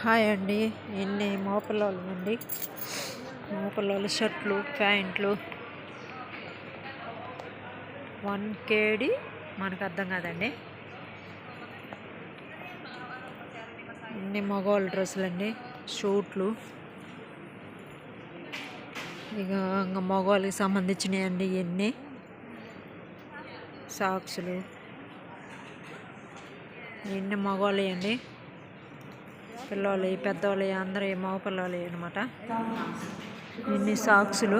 Hi అండి. ఇన్ని మోపలాలు అండి. మోపలాలు షర్ట్లు, ప్యాంట్లు 1 KD మనకు అర్థం కాదండి. ఇన్ని మగవాళ్ళ డ్రెస్సులు అండి, షూట్లు. ఇక మగవాళ్ళకి సంబంధించినవి అండి. ఇవన్నీ సాక్సులు ఇన్ని మగవాళ్ళవి అండి. పిల్లలు పెద్దవాళ్ళు అందరూ మగ పిల్లలు అనమాట. ఇన్ని సాక్సులు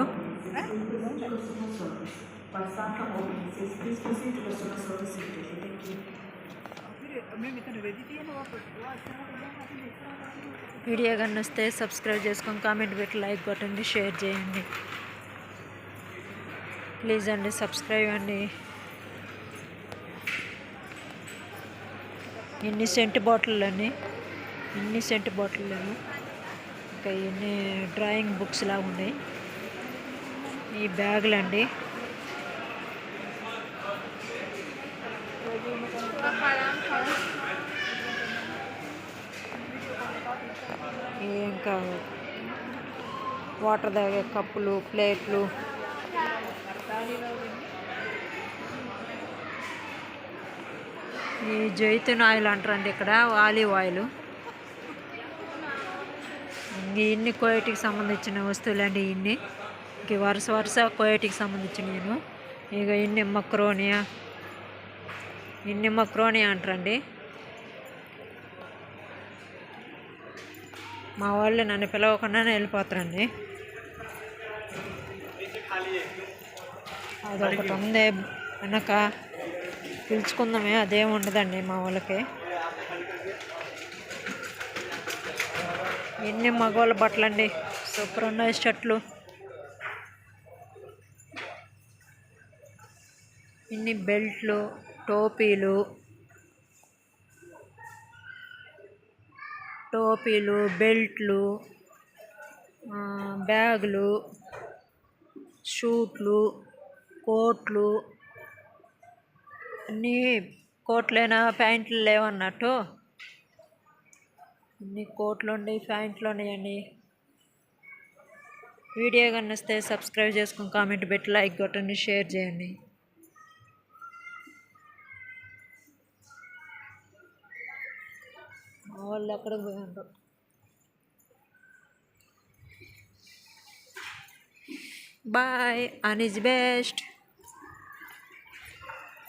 వీడియో కానీ వస్తే సబ్స్క్రైబ్ చేసుకొని కామెంట్ పెట్టి లైక్ కొట్టండి, షేర్ చేయండి ప్లీజ్ అండి. సబ్స్క్రైబ్ అండి. ఇన్ని సెంట్ బాటిల్ అండి, ఇన్ని సెంట్ బాటిల్ ఇంకా ఇన్ని డ్రాయింగ్ బుక్స్ లాగా ఉన్నాయి. ఈ బ్యాగులు అండి. ఇంకా వాటర్ తాగే కప్పులు, ప్లేట్లు. ఈ జైతున్ ఆయిల్ అంటారండి ఇక్కడ, ఆలివ్ ఆయిల్. ఇన్ని కోయటికి సంబంధించిన వస్తువులు అండి. ఇన్ని ఇంక వరుస కోయటికి సంబంధించినవి. ఇక ఇన్ని మక్రోనియా అంటారండి. మా వాళ్ళు నన్ను పిలవకుండానే వెళ్ళిపోతారండి. అదొకటి ఉంది వెనక, పిలుచుకుందామే, అదేం ఉండదండి మా వాళ్ళకి. ఎన్ని మగవాళ్ళ బట్టలు అండి, సూపర్ ఉన్నాయి షర్ట్లు. ఇన్ని బెల్ట్లు, టోపీలు, బెల్ట్లు, బ్యాగులు, షూట్లు, కోట్లు. అన్నీ కోట్లైనా ప్యాంట్లు లేవన్నట్టు అన్ని కోట్లు ఉండి ప్యాంట్లు ఉన్నాయండి. వీడియో కానీ వస్తే సబ్స్క్రైబ్ చేసుకుని కామెంట్ పెట్టి లైక్ కొట్టండి, షేర్ చేయండి. మా వాళ్ళు ఎక్కడికి పోయి ఉంటారు. బాయ్, అన్ ఈజ్ బెస్ట్.